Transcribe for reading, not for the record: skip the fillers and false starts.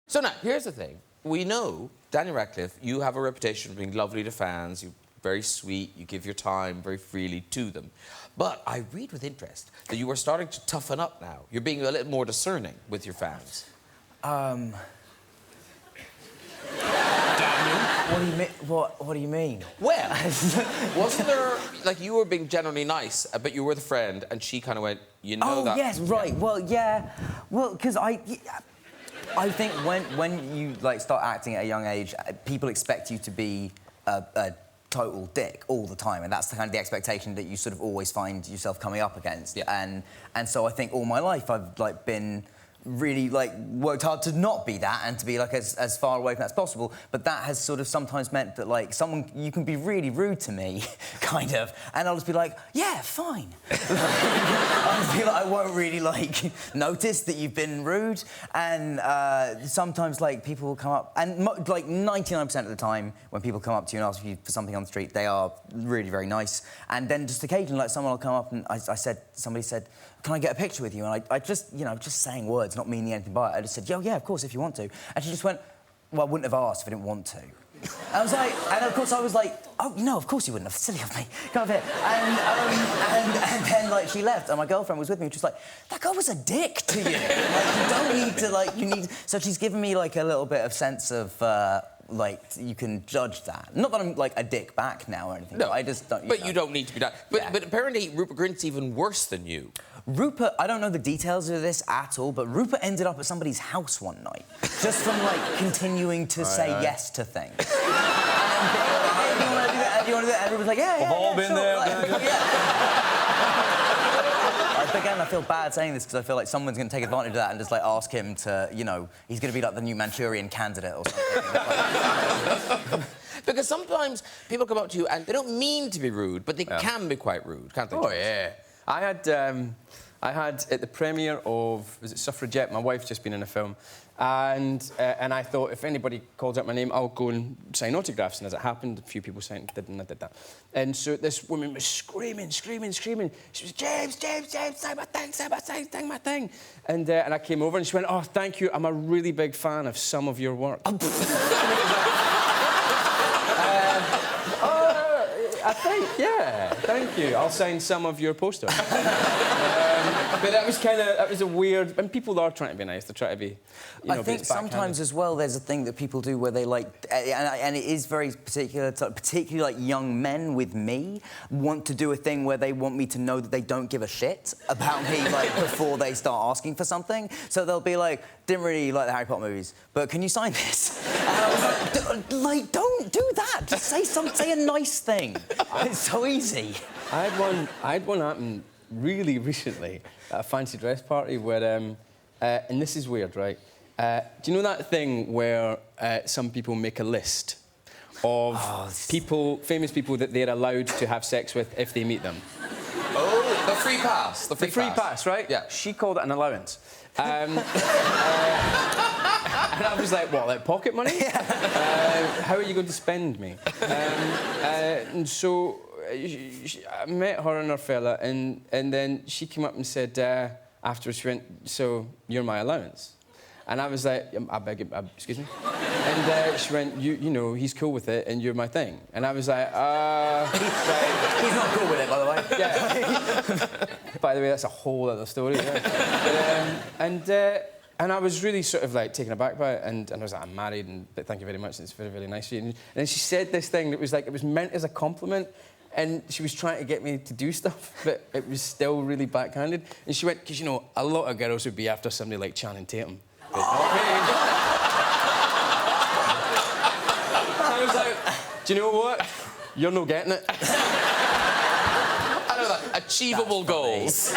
So now, here's the thing. We know, Daniel Radcliffe, you have a reputation for being lovely to fans, you're very sweet, you give your time very freely to them. But I read with interest that you are starting to toughen up now. You're being a little more discerning with your fans. Daniel? What do you mean? Well, wasn't there, like, you were being generally nice, but you were the friend, and she kind of went, you know that... Oh, yes, right. Yeah. Well, yeah. Well, because I think when you, like, start acting at a young age, people expect you to be a total dick all the time, and that's the kind of the expectation that you sort of always find yourself coming up against. Yeah. And so I think all my life I've, like, been really, like, worked hard to not be that and to be, like, as far away from that as possible. But that has sort of sometimes meant that, like, you can be really rude to me, kind of, and I'll just be like, yeah, fine. I'll just be like, I won't really, like, notice that you've been rude. And sometimes, like, people will come up, and, like, 99% of the time, when people come up to you and ask you for something on the street, they are really very nice. And then just occasionally, like, someone will come up and somebody said, can I get a picture with you? And I just, you know, just saying words, not meaning anything by it. I just said, yeah, of course, if you want to. And she just went, well, I wouldn't have asked if I didn't want to. And I was like, and of course I was like, oh, no, of course you wouldn't have, silly of me. Come up here. And then, like, she left, and my girlfriend was with me, and she was like, that girl was a dick to you. Like, you don't need to, like, you need... So she's given me, like, a little bit of sense of, like, you can judge that. Not that I'm, like, a dick back now or anything. No, but I just don't... You don't need to be that. But apparently Rupert Grint's even worse than you. Rupert, I don't know the details of this at all, but Rupert ended up at somebody's house one night, just from, like, continuing to say yes to things. And then, hey, do you want to do that? Do you want to do that? And Rupert's like, yeah, We've all been sure. there. Like, Again, I feel bad saying this because I feel like someone's going to take advantage of that and just, like, ask him to, you know, he's going to be, like, the new Manchurian candidate or something. Because sometimes people come up to you and they don't mean to be rude, but they can be quite rude, can't they? Oh, yeah. I had at the premiere of, was it Suffragette? My wife's just been in a film, and I thought if anybody calls out my name, I'll go and sign autographs. And as it happened, a few people signed, and I did that. And so this woman was screaming. She was, James, sign my thing. And I came over and she went, oh, thank you. I'm a really big fan of some of your work. I think, yeah, thank you. I'll sign some of your posters. But that was a weird... And people are trying to be nice, they're trying to be, you know, I think sometimes as well there's a thing that people do where they, like... And it is very particular, particularly, like, young men with me want to do a thing where they want me to know that they don't give a shit about me, like, before they start asking for something. So they'll be like, didn't really like the Harry Potter movies, but can you sign this? And I was like, don't do that. Just say a nice thing. It's so easy. I had one happen really recently at a fancy dress party where, and this is weird, right? Do you know that thing where some people make a list of famous people that they're allowed to have sex with if they meet them? Oh, the free pass. The free pass, right? Yeah. She called it an allowance. And I was like, what, like pocket money? How are you going to spend me? And so I met her and her fella, and then she came up and said, afterwards, she went, so you're my allowance? And I was like, I beg you, excuse me? And she went, you know, he's cool with it, and you're my thing. And I was like, He's not cool with it, by the way. Yeah. By the way, that's a whole other story. Yeah. And I was really sort of, like, taken aback by it, and I was like, I'm married, but thank you very much, it's very, very nice of you. And then she said this thing that was, like, it was meant as a compliment, and she was trying to get me to do stuff, but it was still really backhanded. And she went, because, you know, a lot of girls would be after somebody like Channing Tatum. But not me. I was like, do you know what? You're no getting it. I know that. Achievable goals.